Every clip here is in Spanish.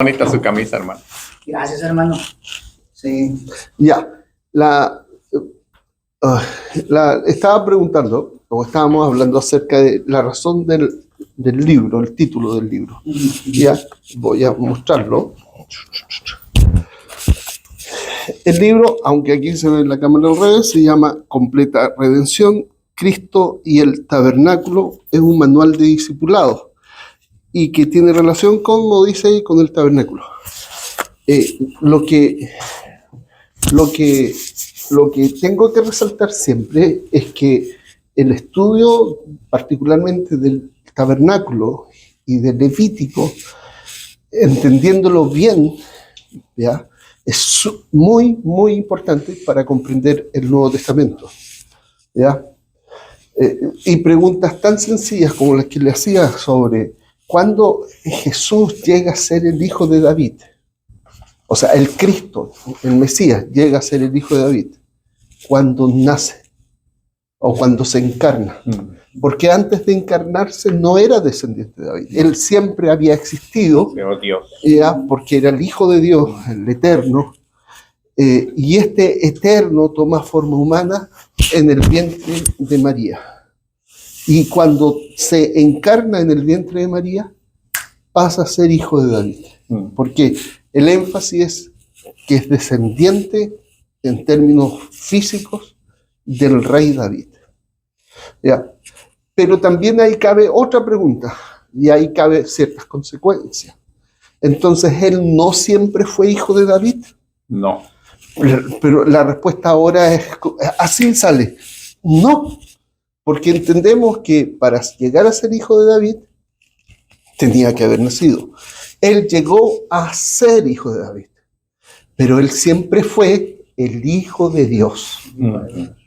Bonita su camisa, hermano. Gracias, hermano. Sí. Ya, estaba preguntando, o estábamos hablando acerca de la razón del libro, el título del libro. Ya, voy a mostrarlo. El libro, aunque aquí se ve en la cámara al revés, se llama Completa Redención, Cristo y el Tabernáculo. Es un manual de discipulado y que tiene relación con, como dice ahí, con el tabernáculo. Lo que tengo que resaltar siempre es que el estudio, particularmente del tabernáculo y del Levítico, entendiéndolo bien, ¿ya?, es muy, muy importante para comprender el Nuevo Testamento, ¿ya? Y preguntas tan sencillas como las que le hacía sobre cuándo Jesús llega a ser el hijo de David. O sea, el Cristo, el Mesías, llega a ser el hijo de David cuando nace o cuando se encarna. Porque antes de encarnarse no era descendiente de David. Él siempre había existido, porque era el Hijo de Dios, el Eterno. Y este Eterno toma forma humana en el vientre de María. Y cuando se encarna en el vientre de María, pasa a ser hijo de David. Porque el énfasis es que es descendiente en términos físicos del rey David. ¿Ya? Pero también ahí cabe otra pregunta, y ahí cabe ciertas consecuencias. Entonces, ¿él no siempre fue hijo de David? No. Pero la respuesta ahora es, así sale, no, porque entendemos que para llegar a ser hijo de David, tenía que haber nacido. Él llegó a ser hijo de David, pero él siempre fue el hijo de Dios,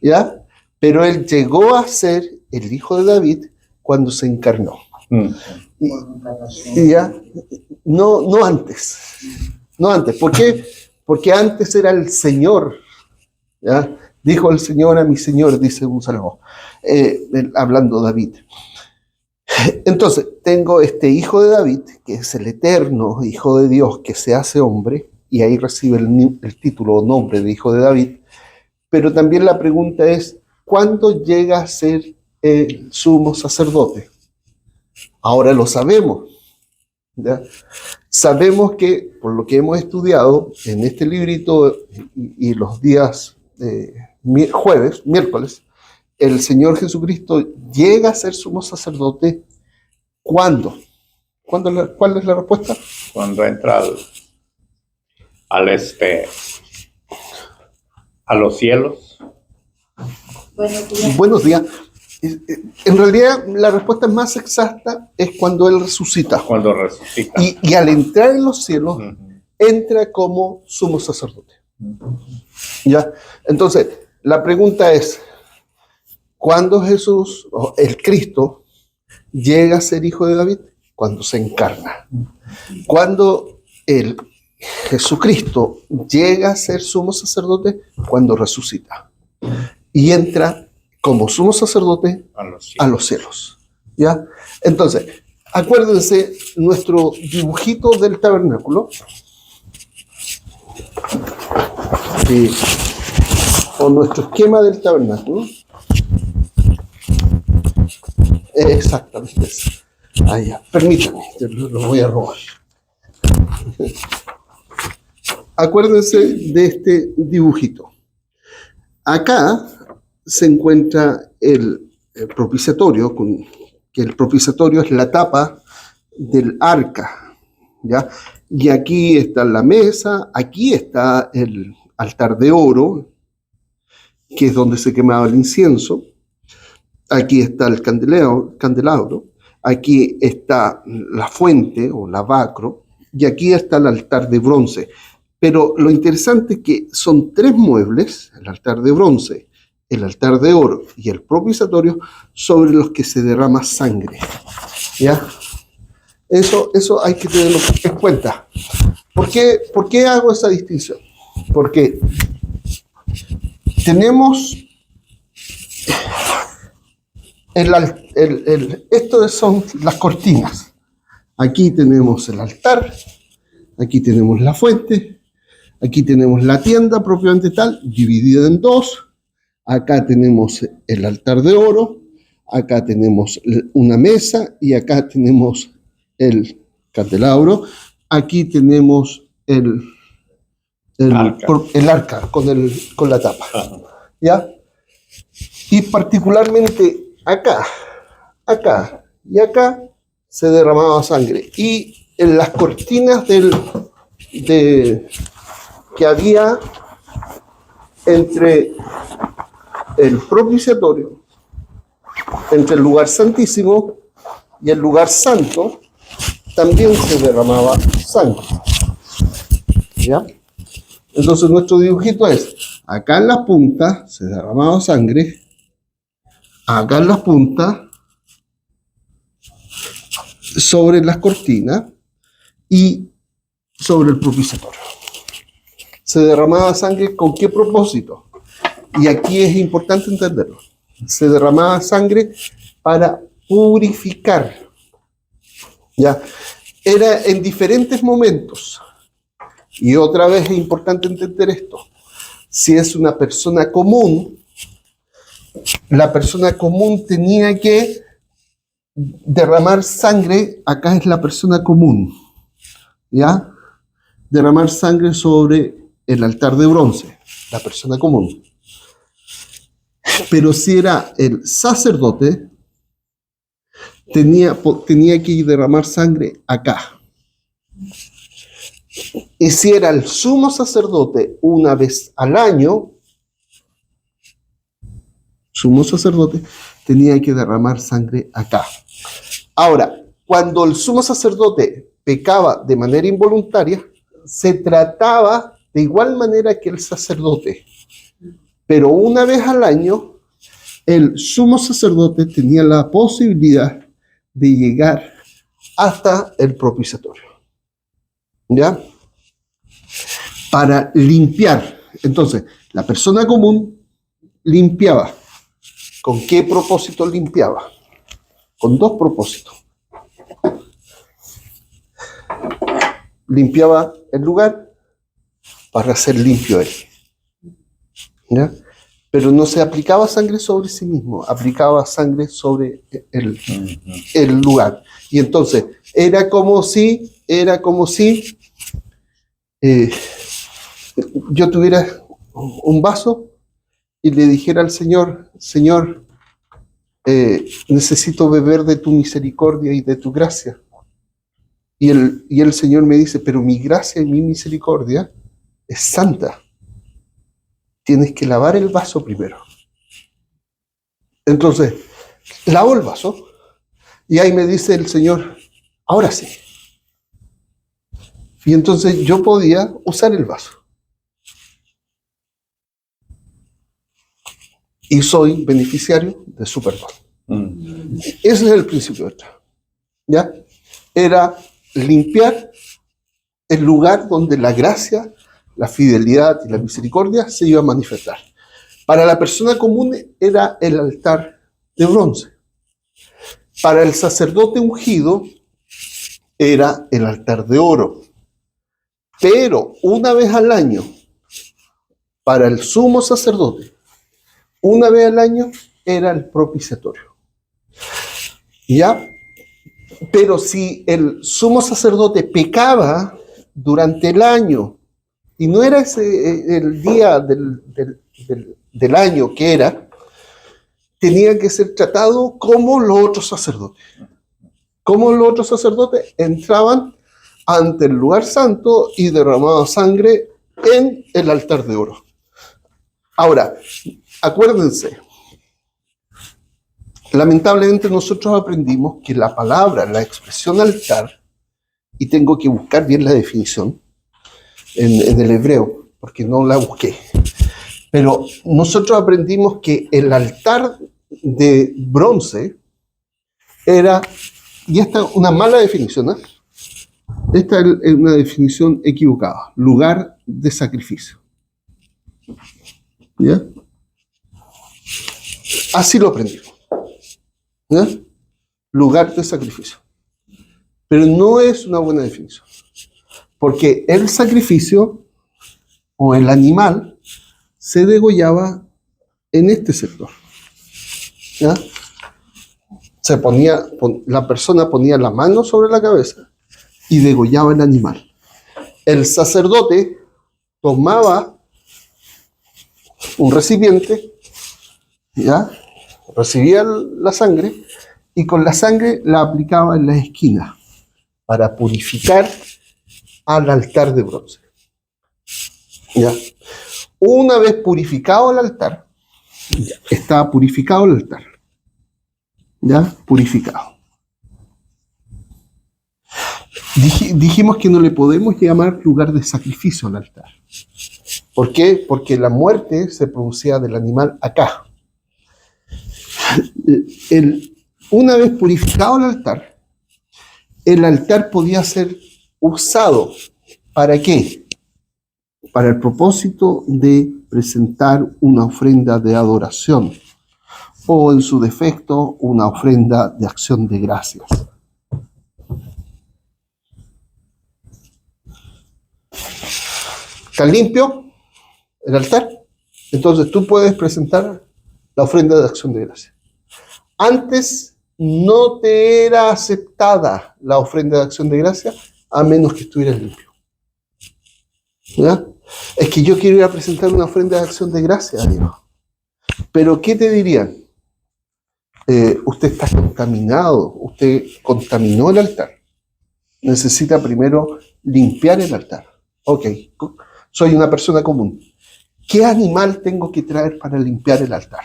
¿ya? Pero él llegó a ser el hijo de David cuando se encarnó. ¿Ya? No antes. No antes. ¿Por qué? Porque antes era el Señor, ¿ya? Dijo el Señor a mi Señor, dice un salmo, hablando David. Entonces, tengo este hijo de David, que es el eterno hijo de Dios, que se hace hombre, y ahí recibe el título o nombre de hijo de David. Pero también la pregunta es, ¿cuándo llega a ser el sumo sacerdote? Ahora lo sabemos, ¿ya? Sabemos que, por lo que hemos estudiado en este librito y los días miércoles, el Señor Jesucristo llega a ser sumo sacerdote. ¿Cuándo? ¿Cuál es la respuesta? Cuando entra a los cielos. Buenos días. En realidad, la respuesta más exacta es cuando Él resucita. Cuando resucita. Y al entrar en los cielos, entra como sumo sacerdote. ¿Ya? Entonces, la pregunta es, ¿cuándo Jesús, o el Cristo, llega a ser hijo de David? Cuando se encarna. Cuando el Jesucristo llega a ser sumo sacerdote, cuando resucita. Y entra como sumo sacerdote a los cielos. ¿Ya? Entonces, acuérdense nuestro dibujito del tabernáculo. O nuestro esquema del tabernáculo. Exactamente eso. Ya. Permítanme, lo voy a robar. Acuérdense de este dibujito. Acá se encuentra el propiciatorio, que el propiciatorio es la tapa del arca, ¿ya? Y aquí está la mesa, aquí está el altar de oro, que es donde se quemaba el incienso. Aquí está el candelabro, aquí está la fuente o lavacro, y aquí está el altar de bronce. Pero lo interesante es que son tres muebles, el altar de bronce, el altar de oro y el propiciatorio, sobre los que se derrama sangre. ¿Ya? Eso hay que tenerlo en cuenta. ¿Por qué hago esa distinción? Porque tenemos esto son las cortinas. Aquí tenemos el altar, aquí tenemos la fuente, aquí tenemos la tienda propiamente tal, dividida en dos. Acá tenemos el altar de oro, acá tenemos una mesa y acá tenemos el candelabro. Aquí tenemos el arca con la tapa. Ajá. ¿Ya? Y particularmente acá y acá se derramaba sangre. Y en las cortinas que había entre el propiciatorio, entre el lugar santísimo y el lugar santo, también se derramaba sangre. ¿Ya? Entonces nuestro dibujito es, acá en la punta se derramaba sangre, acá en la punta, sobre las cortinas y sobre el propiciatorio. Se derramaba sangre, ¿con qué propósito? Y aquí es importante entenderlo. Se derramaba sangre para purificar. ¿Ya? Era en diferentes momentos. Y otra vez es importante entender esto. Si es una persona común, la persona común tenía que derramar sangre, acá es la persona común, ¿ya? Derramar sangre sobre el altar de bronce, la persona común. Pero si era el sacerdote, tenía que derramar sangre acá. Y si era el sumo sacerdote una vez al año, sumo sacerdote tenía que derramar sangre acá. Ahora, cuando el sumo sacerdote pecaba de manera involuntaria, se trataba de igual manera que el sacerdote. Pero una vez al año, el sumo sacerdote tenía la posibilidad de llegar hasta el propiciatorio. ¿Ya? Para limpiar. Entonces, la persona común limpiaba. ¿Con qué propósito limpiaba? Con dos propósitos. Limpiaba el lugar para hacer limpio él. ¿Ya? Pero no se aplicaba sangre sobre sí mismo, aplicaba sangre sobre el lugar. Y entonces, era como si yo tuviera un vaso y le dijera al Señor, Señor, necesito beber de tu misericordia y de tu gracia. Y el Señor me dice, pero mi gracia y mi misericordia es santa. Tienes que lavar el vaso primero. Entonces, lavo el vaso y ahí me dice el Señor, ahora sí. Y entonces yo podía usar el vaso. Y soy beneficiario de su perdón. Ese es el principio de esto. ¿Ya? Era limpiar el lugar donde la gracia, la fidelidad y la misericordia se iba a manifestar. Para la persona común era el altar de bronce. Para el sacerdote ungido era el altar de oro. Pero una vez al año, para el sumo sacerdote, una vez al año era el propiciatorio. ¿Ya? Pero si el sumo sacerdote pecaba durante el año, y no era ese el día del año que era, tenía que ser tratado como los otros sacerdotes. Como los otros sacerdotes entraban ante el lugar santo y derramaban sangre en el altar de oro. Ahora, acuérdense, lamentablemente nosotros aprendimos que la palabra, la expresión altar, y tengo que buscar bien la definición en el hebreo, porque no la busqué, pero nosotros aprendimos que el altar de bronce era, y esta es una mala definición, ¿eh? Esta es una definición equivocada, lugar de sacrificio. ¿Ya? Así lo aprendimos. ¿Ya? Lugar de sacrificio. Pero no es una buena definición. Porque el sacrificio o el animal se degollaba en este sector. ¿Ya? La persona ponía la mano sobre la cabeza y degollaba el animal. El sacerdote tomaba un recipiente, ¿ya? Recibía la sangre y con la sangre la aplicaba en las esquinas para purificar al altar de bronce. ¿Ya? Una vez purificado el altar, ya, estaba purificado el altar. ¿Ya? Purificado. Dijimos que no le podemos llamar lugar de sacrificio al altar. ¿Por qué? Porque la muerte se producía del animal acá. Una vez purificado el altar podía ser usado. ¿Para qué? Para el propósito de presentar una ofrenda de adoración o, en su defecto, una ofrenda de acción de gracias. ¿Está limpio el altar? Entonces tú puedes presentar la ofrenda de acción de gracias. Antes no te era aceptada la ofrenda de acción de gracias a menos que estuvieras limpio. ¿Ya? Es que yo quiero ir a presentar una ofrenda de acción de gracias a Dios. Pero ¿qué te dirían? Usted está contaminado, usted contaminó el altar. Necesita primero limpiar el altar. Ok, soy una persona común. ¿Qué animal tengo que traer para limpiar el altar?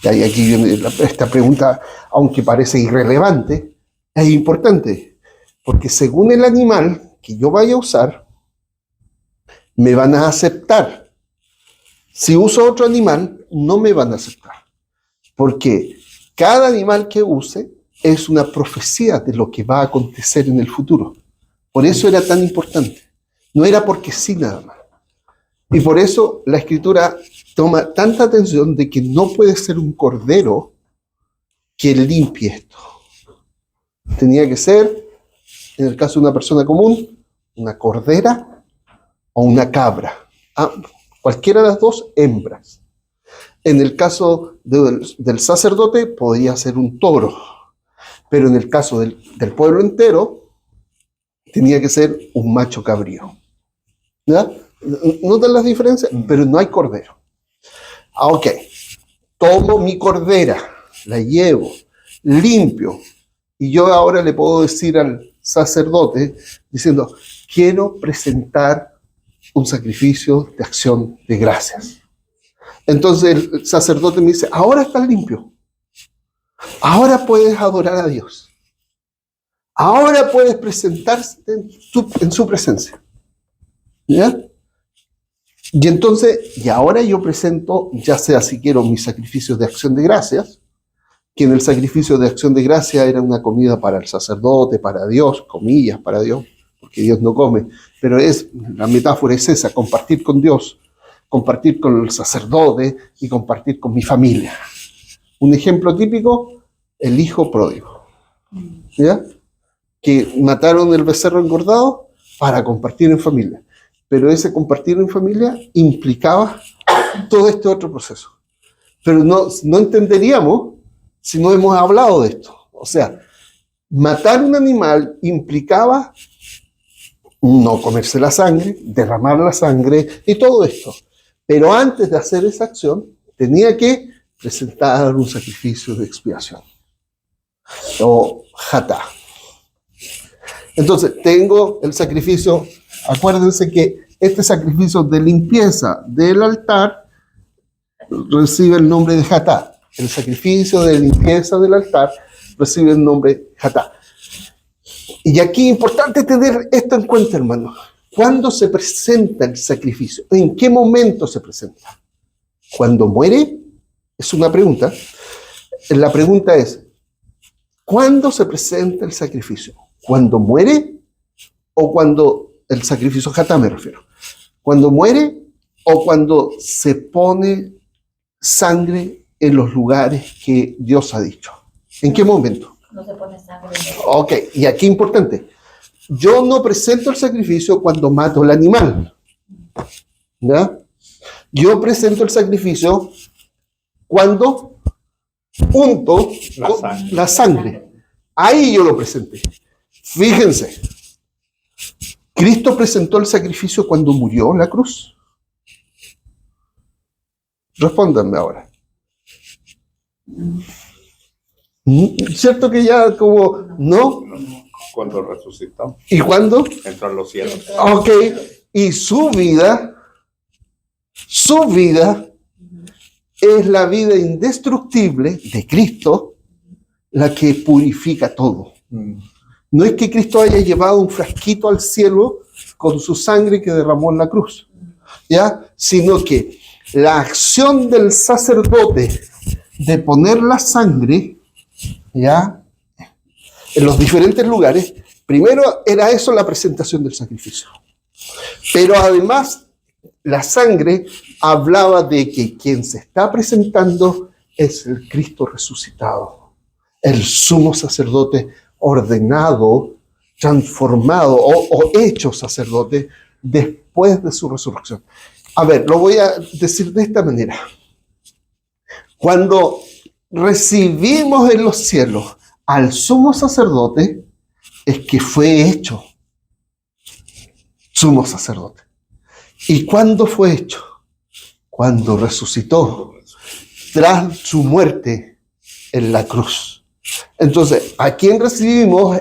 Y aquí viene esta pregunta, aunque parece irrelevante, es importante, porque según el animal que yo vaya a usar, me van a aceptar. Si uso otro animal, no me van a aceptar, porque cada animal que use es una profecía de lo que va a acontecer en el futuro. Por eso era tan importante. No era porque sí nada más. Y por eso la Escritura toma tanta atención de que no puede ser un cordero que limpie esto. Tenía que ser, en el caso de una persona común, una cordera o una cabra. Cualquiera de las dos, hembras. En el caso del sacerdote, podía ser un toro. Pero en el caso del pueblo entero, tenía que ser un macho cabrío. ¿Ya? ¿Notan las diferencias? Pero no hay cordero. Ok, tomo mi cordera, la llevo, limpio, y yo ahora le puedo decir al sacerdote, diciendo, quiero presentar un sacrificio de acción de gracias. Entonces el sacerdote me dice, ahora estás limpio, ahora puedes adorar a Dios, ahora puedes presentarse en su presencia. ¿Ya? Y entonces, y ahora yo presento, ya sea si quiero mis sacrificios de acción de gracias, que en el sacrificio de acción de gracias era una comida para el sacerdote, para Dios, comillas para Dios, porque Dios no come, pero la metáfora es esa, compartir con Dios, compartir con el sacerdote y compartir con mi familia. Un ejemplo típico, el hijo pródigo, ¿ya? Que mataron el becerro engordado para compartir en familia. Pero ese compartir en familia implicaba todo este otro proceso. Pero no entenderíamos si no hemos hablado de esto. O sea, matar un animal implicaba no comerse la sangre, derramar la sangre y todo esto. Pero antes de hacer esa acción, tenía que presentar un sacrificio de expiación. O jatá. Entonces, tengo el sacrificio. Acuérdense que este sacrificio de limpieza del altar recibe el nombre de jatá. El sacrificio de limpieza del altar recibe el nombre jatá. Y aquí es importante tener esto en cuenta, hermano. ¿Cuándo se presenta el sacrificio? ¿En qué momento se presenta? ¿Cuando muere? Es una pregunta. La pregunta es, ¿cuándo se presenta el sacrificio? ¿Cuando muere o cuando el sacrificio jatá me refiero? ¿Cuando muere o cuando se pone sangre en los lugares que Dios ha dicho? ¿En qué momento? No se pone sangre. Ok, y aquí importante. yo no presento el sacrificio cuando mato el animal. ¿Ya? Yo presento el sacrificio cuando unto la sangre. Ahí yo lo presenté. Fíjense, ¿Cristo presentó el sacrificio cuando murió en la cruz? Respóndanme ahora. ¿Cierto que ya como no? Cuando resucitó, ¿Y cuándo? entró a los cielos. Ok, y su vida es la vida indestructible de Cristo, la que purifica todo. No es que Cristo haya llevado un frasquito al cielo con su sangre que derramó en la cruz, ¿ya? Sino que la acción del sacerdote de poner la sangre, ¿ya?, en los diferentes lugares, primero era eso, la presentación del sacrificio. Pero además, la sangre hablaba de que quien se está presentando es el Cristo resucitado, el sumo sacerdote ordenado, transformado o hecho sacerdote después de su resurrección. A ver, lo voy a decir de esta manera. Cuando recibimos en los cielos al sumo sacerdote, es que fue hecho sumo sacerdote. ¿Y cuándo fue hecho? Cuando resucitó, tras su muerte en la cruz. Entonces, ¿a quién recibimos?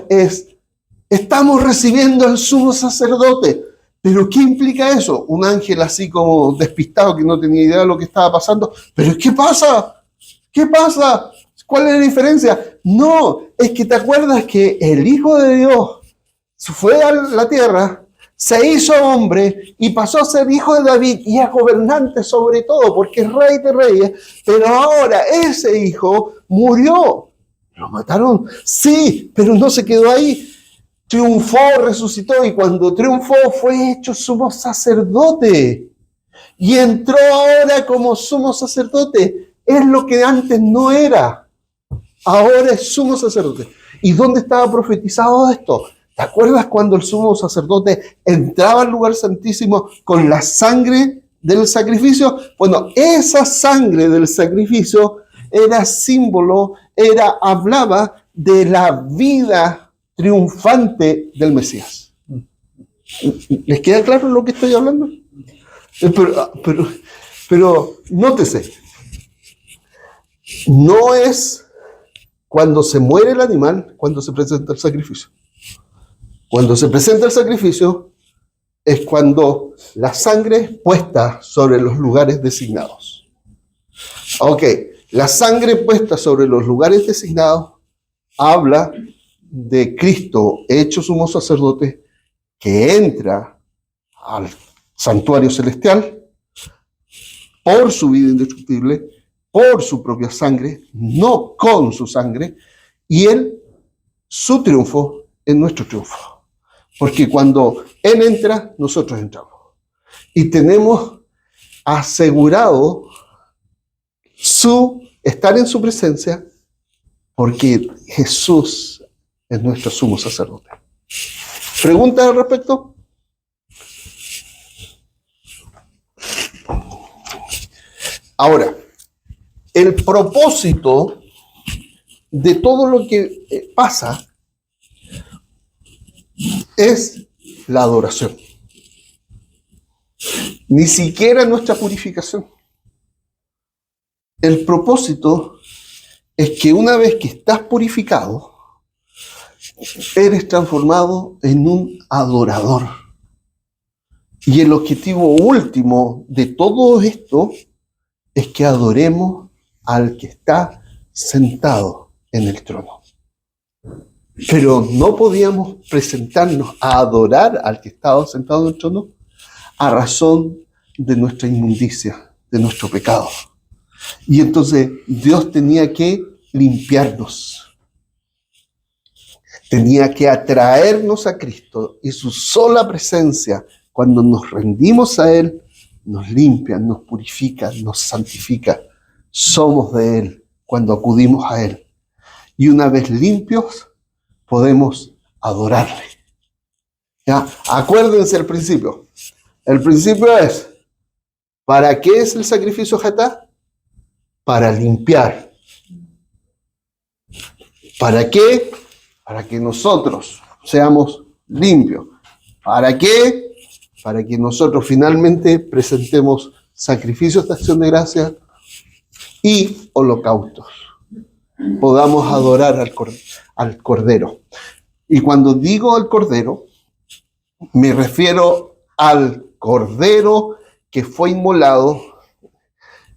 Estamos recibiendo al sumo sacerdote. ¿Pero qué implica eso? Un ángel así como despistado que no tenía idea de lo que estaba pasando. ¿Pero qué pasa? ¿Qué pasa? ¿Cuál es la diferencia? No, es que te acuerdas que el Hijo de Dios fue a la tierra, se hizo hombre y pasó a ser hijo de David y a gobernante sobre todo, porque es rey de reyes, pero ahora ese hijo murió. ¿Lo mataron? Sí, pero no se quedó ahí. Triunfó, resucitó, y cuando triunfó fue hecho sumo sacerdote. Y entró ahora como sumo sacerdote. Es lo que antes no era. Ahora es sumo sacerdote. ¿Y dónde estaba profetizado esto? ¿Te acuerdas cuando el sumo sacerdote entraba al lugar santísimo con la sangre del sacrificio? Bueno, esa sangre del sacrificio era símbolo, hablaba de la vida triunfante del Mesías. ¿Les queda claro lo que estoy hablando? Pero nótese, no es cuando se muere el animal cuando se presenta el sacrificio. Cuando se presenta el sacrificio es cuando la sangre es puesta sobre los lugares designados. Ok, la sangre puesta sobre los lugares designados habla de Cristo hecho sumo sacerdote que entra al santuario celestial por su vida indestructible, por su propia sangre, no con su sangre, y su triunfo es nuestro triunfo. Porque cuando Él entra, nosotros entramos. Y tenemos asegurado estar en su presencia, porque Jesús es nuestro sumo sacerdote. ¿Preguntas al respecto? Ahora, el propósito de todo lo que pasa es la adoración. Ni siquiera nuestra purificación. El propósito es que una vez que estás purificado, eres transformado en un adorador. Y el objetivo último de todo esto es que adoremos al que está sentado en el trono. Pero no podíamos presentarnos a adorar al que estaba sentado en el trono a razón de nuestra inmundicia, de nuestro pecado. Y entonces Dios tenía que limpiarnos. Tenía que atraernos a Cristo, y su sola presencia, cuando nos rendimos a Él, nos limpia, nos purifica, nos santifica. Somos de Él cuando acudimos a Él. Y una vez limpios, podemos adorarle. ¿Ya? Acuérdense el principio. El principio es, ¿para qué es el sacrificio Hatá? Para limpiar. ¿Para qué? Para que nosotros seamos limpios. ¿Para qué? Para que nosotros finalmente presentemos sacrificios de acción de gracia y holocaustos. Podamos adorar al Cordero. Y cuando digo al Cordero, me refiero al Cordero que fue inmolado,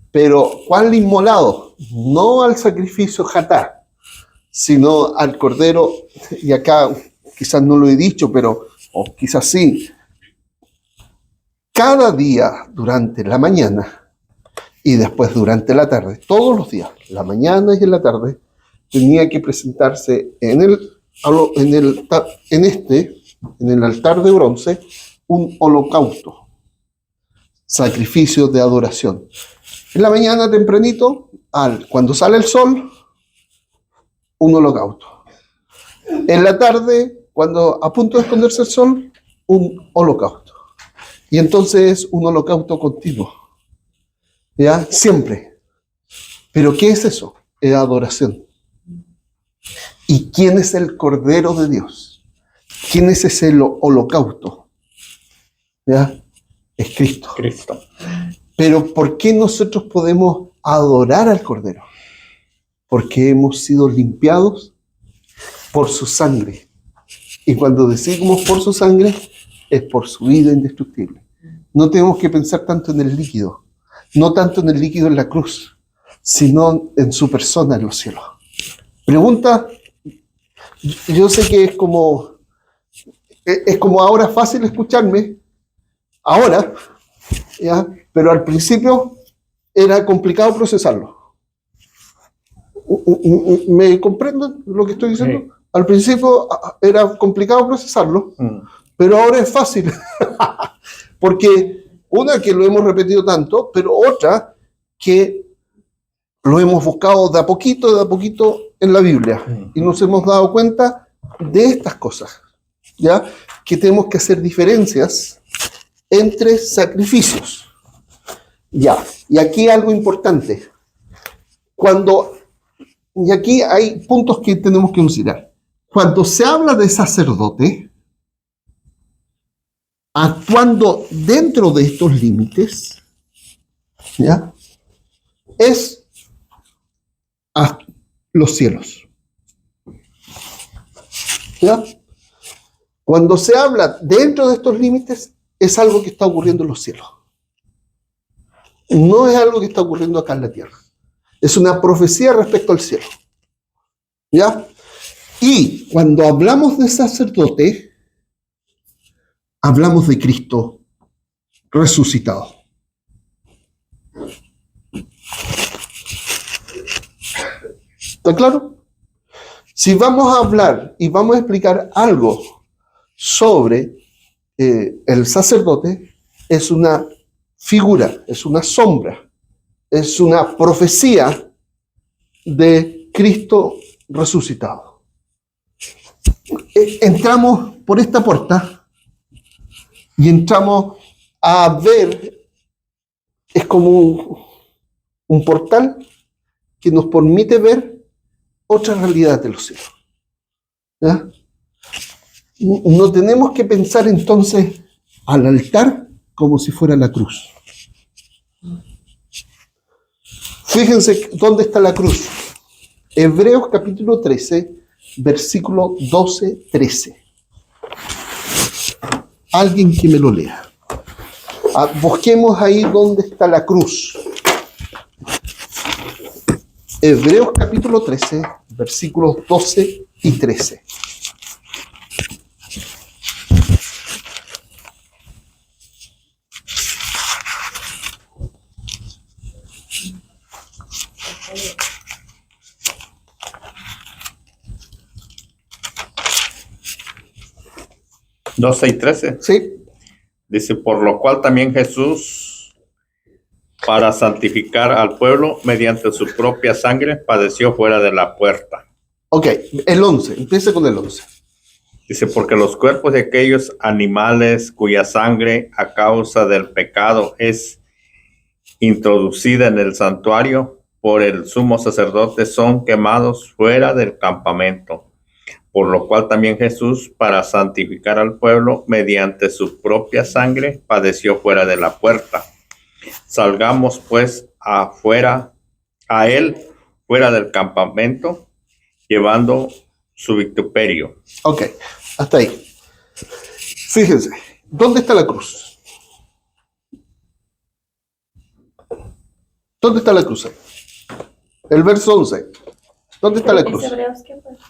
pero ¿cuál inmolado? No al sacrificio Hatá, sino al Cordero, y acá quizás no lo he dicho, pero o quizás sí, cada día durante la mañana y después durante la tarde, todos los días, la mañana y en la tarde, tenía que presentarse en el altar de bronce un holocausto, sacrificio de adoración. En la mañana tempranito, cuando sale el sol, un holocausto. En la tarde, cuando a punto de esconderse el sol, un holocausto. Y entonces un holocausto continuo. ¿Ya? Siempre. ¿Pero qué es eso? Es adoración. ¿Y quién es el Cordero de Dios? ¿Quién es ese holocausto? ¿Ya? Es Cristo. Cristo. Pero ¿por qué nosotros podemos adorar al Cordero? Porque hemos sido limpiados por su sangre. Y cuando decimos por su sangre, es por su vida indestructible. No tenemos que pensar tanto en el líquido, no tanto en el líquido en la cruz, sino en su persona en los cielos. Pregunta, yo sé que es como ahora fácil escucharme, ahora, ¿ya? Pero al principio era complicado procesarlo. ¿Me comprenden lo que estoy diciendo? Sí. Al principio era complicado procesarlo, pero ahora es fácil. Porque una, que lo hemos repetido tanto, pero otra, que lo hemos buscado de a poquito en la Biblia. Y nos hemos dado cuenta de estas cosas, ¿ya? Que tenemos que hacer diferencias entre sacrificios. Ya, y aquí algo importante. Y aquí hay puntos que tenemos que considerar. Cuando se habla de sacerdote, actuando dentro de estos límites, ¿ya? Es a los cielos. ¿Ya? Cuando se habla dentro de estos límites, es algo que está ocurriendo en los cielos. No es algo que está ocurriendo acá en la tierra. Es una profecía respecto al cielo. ¿Ya? Y cuando hablamos de sacerdote, hablamos de Cristo resucitado. ¿Está claro? Si vamos a hablar y vamos a explicar algo sobre el sacerdote, es una figura, es una sombra, es una profecía de Cristo resucitado. Entramos por esta puerta y entramos a ver, es como un portal que nos permite ver otra realidad de los cielos. ¿Ya? No tenemos que pensar entonces al altar como si fuera la cruz. Fíjense dónde está la cruz. Hebreos capítulo 13, versículo 12-13. Alguien que me lo lea. Busquemos ahí dónde está la cruz. Hebreos capítulo 13, versículos 12 y 13. ¿12 y 13? Sí. Dice, por lo cual también Jesús, para santificar al pueblo mediante su propia sangre, padeció fuera de la puerta. Ok, el 11, empieza con el 11. Dice, porque los cuerpos de aquellos animales cuya sangre a causa del pecado es introducida en el santuario por el sumo sacerdote son quemados fuera del campamento. Por lo cual también Jesús, para santificar al pueblo mediante su propia sangre, padeció fuera de la puerta. Salgamos pues afuera, a él fuera del campamento, llevando su vituperio. Ok, hasta ahí. Fíjense, ¿dónde está la cruz? ¿Dónde está la cruz? El verso 11. ¿Dónde está la cruz?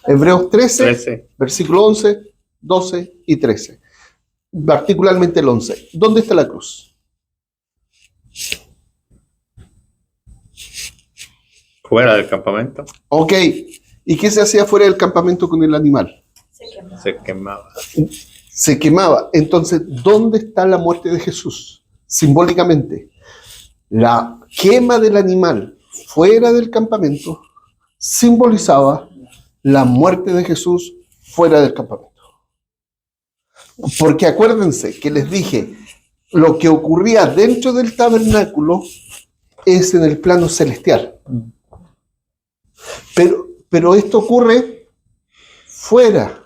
Hebreos 13, versículo 11, 12 y 13. Particularmente el 11. ¿Dónde está la cruz? Fuera del campamento. Ok. ¿Y qué se hacía fuera del campamento con el animal? Se quemaba. Se quemaba. Entonces, ¿dónde está la muerte de Jesús? Simbólicamente, la quema del animal fuera del campamento simbolizaba la muerte de Jesús fuera del campamento. Porque acuérdense que les dije, lo que ocurría dentro del tabernáculo es en el plano celestial. Pero esto ocurre fuera.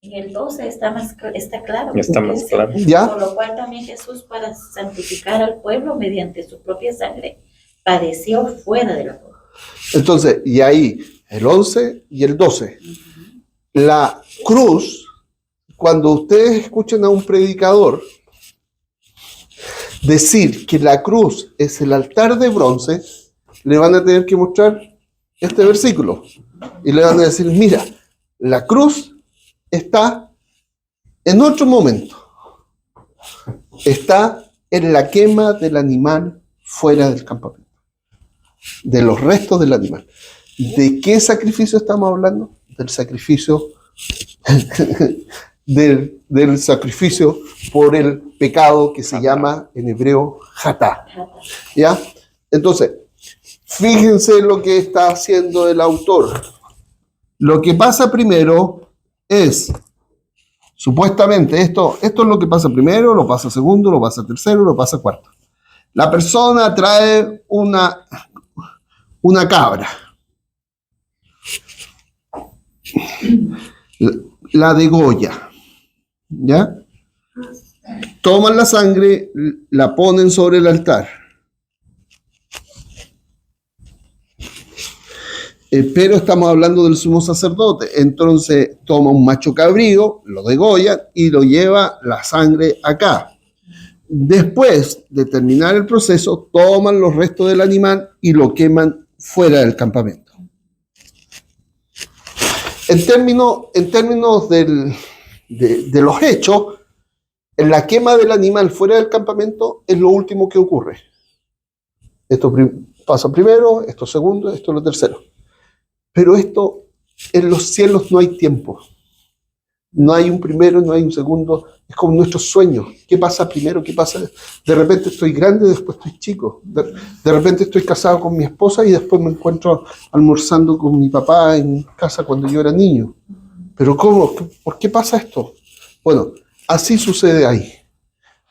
En el 12 está claro. Está más claro. ¿Ya? Por lo cual también Jesús, para santificar al pueblo mediante su propia sangre, padeció fuera de la puerta. Entonces, y ahí, el 11 y el 12. La cruz, cuando ustedes escuchan a un predicador decir que la cruz es el altar de bronce, le van a tener que mostrar este versículo. Y le van a decir, mira, la cruz está en otro momento. Está en la quema del animal fuera del campamento. De los restos del animal. ¿De qué sacrificio estamos hablando? Del sacrificio del sacrificio por el pecado que se llama en hebreo hatá. ¿Ya? Entonces, fíjense lo que está haciendo el autor. Lo que pasa primero es, supuestamente, esto es lo que pasa primero, lo pasa segundo, lo pasa tercero, lo pasa cuarto. La persona trae una cabra. La degolla. ¿Ya? Toman la sangre, la ponen sobre el altar. Pero estamos hablando del sumo sacerdote. Entonces toma un macho cabrío, lo degolla y lo lleva la sangre acá. Después de terminar el proceso, toman los restos del animal y lo queman fuera del campamento. En términos de los hechos, en la quema del animal fuera del campamento es lo último que ocurre. Esto pasa primero, esto segundo, esto lo tercero. Pero esto, en los cielos no hay tiempo. No hay un primero, no hay un segundo. Es como nuestros sueños. ¿Qué pasa primero? ¿Qué pasa? De repente estoy grande, después estoy chico. De repente estoy casado con mi esposa y después me encuentro almorzando con mi papá en casa cuando yo era niño. ¿Pero cómo? ¿Por qué pasa esto? Bueno, así sucede ahí.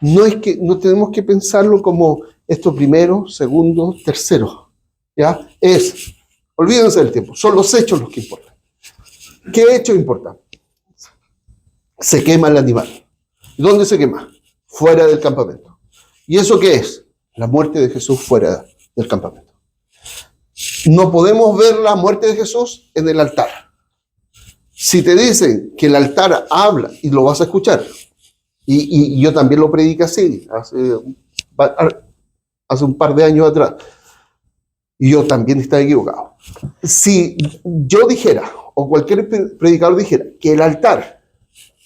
No tenemos que pensarlo como esto primero, segundo, tercero. ¿Ya? Olvídense del tiempo. Son los hechos los que importan. ¿Qué hecho importa? Se quema el animal. ¿Dónde se quema? Fuera del campamento. ¿Y eso qué es? La muerte de Jesús fuera del campamento. No podemos ver la muerte de Jesús en el altar. Si te dicen que el altar habla y lo vas a escuchar, y yo también lo prediqué así, hace un par de años atrás, y yo también estaba equivocado. Si yo dijera, o cualquier predicador dijera, que el altar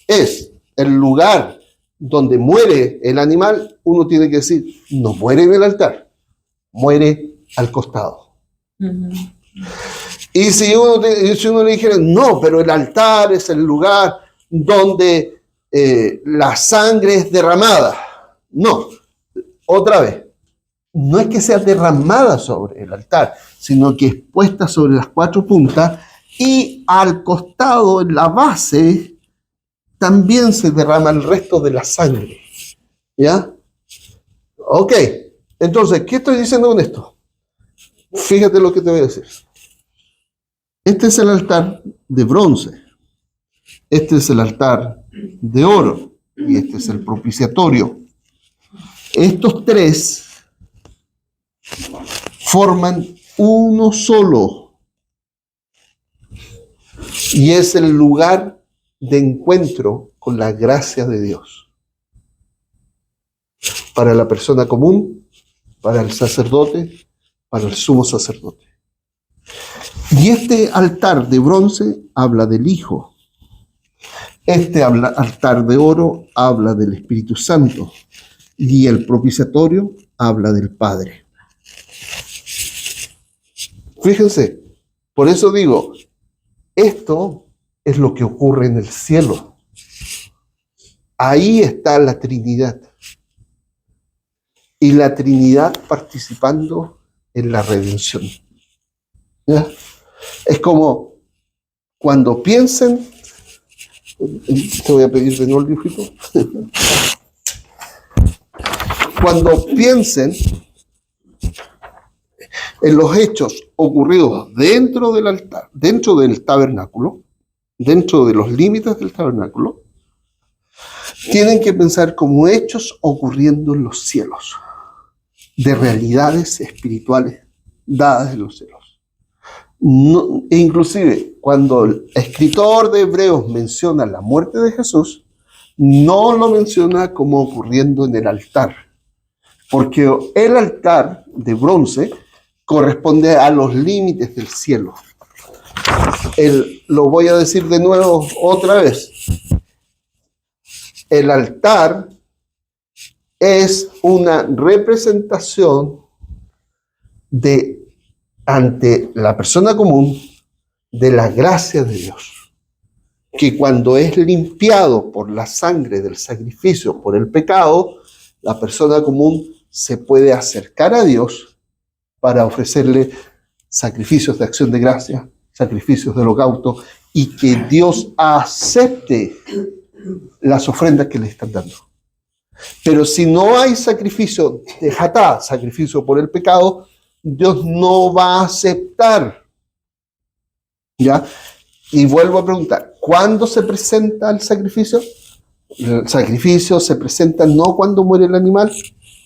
es el lugar donde muere el animal, uno tiene que decir, no muere en el altar, muere al costado. Uh-huh. Y si uno le dijera, no, pero el altar es el lugar donde la sangre es derramada. No, otra vez, no es que sea derramada sobre el altar, sino que es puesta sobre las 4 puntas y al costado, en la base, también se derrama el resto de la sangre. ¿Ya? Ok, entonces, ¿qué estoy diciendo con esto? Fíjate lo que te voy a decir. Este es el altar de bronce. Este es el altar de oro. Y este es el propiciatorio. Estos tres forman uno solo. Y es el lugar de encuentro con la gracia de Dios. Para la persona común, para el sacerdote, para el sumo sacerdote. Y este altar de bronce habla del Hijo. Este altar de oro habla del Espíritu Santo. Y el propiciatorio habla del Padre. Fíjense, por eso digo, esto es lo que ocurre en el cielo. Ahí está la Trinidad. Y la Trinidad participando en la redención. ¿Ya? Es como cuando piensen, te voy a pedir de nuevo el dibujito. Cuando piensen en los hechos ocurridos dentro del altar, dentro del tabernáculo, dentro de los límites del tabernáculo, tienen que pensar como hechos ocurriendo en los cielos, de realidades espirituales dadas en los cielos. No, e inclusive, cuando el escritor de Hebreos menciona la muerte de Jesús, no lo menciona como ocurriendo en el altar, porque el altar de bronce corresponde a los límites del cielo. Lo voy a decir de nuevo otra vez. El altar es una representación ante la persona común de la gracia de Dios, que cuando es limpiado por la sangre del sacrificio por el pecado, la persona común se puede acercar a Dios para ofrecerle sacrificios de acción de gracia, sacrificios de holocausto, y que Dios acepte las ofrendas que le están dando. Pero si no hay sacrificio de hatá, sacrificio por el pecado, Dios no va a aceptar. ¿Ya? Y vuelvo a preguntar, ¿cuándo se presenta el sacrificio? El sacrificio se presenta no cuando muere el animal,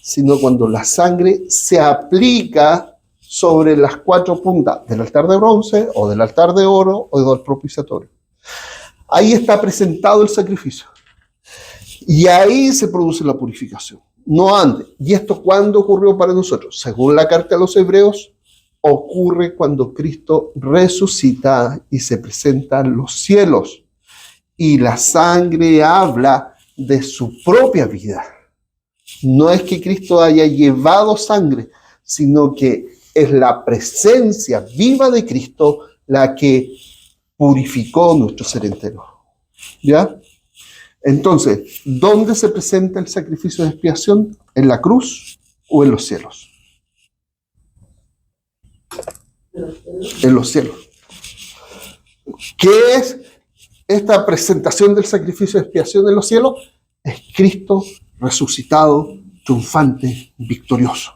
sino cuando la sangre se aplica sobre las 4 puntas del altar de bronce, o del altar de oro, o del propiciatorio. Ahí está presentado el sacrificio. Y ahí se produce la purificación, no antes. ¿Y esto cuándo ocurrió para nosotros? Según la carta a los Hebreos, ocurre cuando Cristo resucita y se presenta en los cielos. Y la sangre habla de su propia vida. No es que Cristo haya llevado sangre, sino que es la presencia viva de Cristo la que purificó nuestro ser entero. ¿Ya? Entonces, ¿dónde se presenta el sacrificio de expiación? ¿En la cruz o en los cielos? En los cielos. ¿Qué es esta presentación del sacrificio de expiación en los cielos? Es Cristo resucitado, triunfante, victorioso.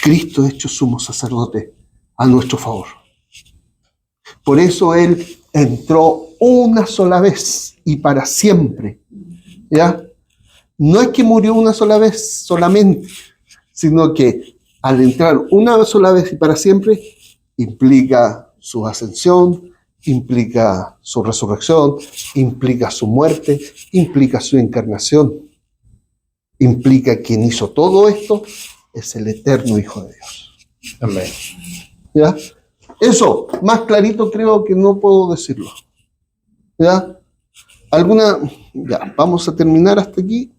Cristo hecho sumo sacerdote a nuestro favor. Por eso Él entró una sola vez y para siempre. ¿Ya? No es que murió una sola vez solamente, sino que al entrar una sola vez y para siempre, implica su ascensión, implica su resurrección, implica su muerte, implica su encarnación, implica quien hizo todo esto es el eterno Hijo de Dios. Amén. ¿Ya? Eso, más clarito creo que no puedo decirlo. ¿Ya? Ya, vamos a terminar hasta aquí.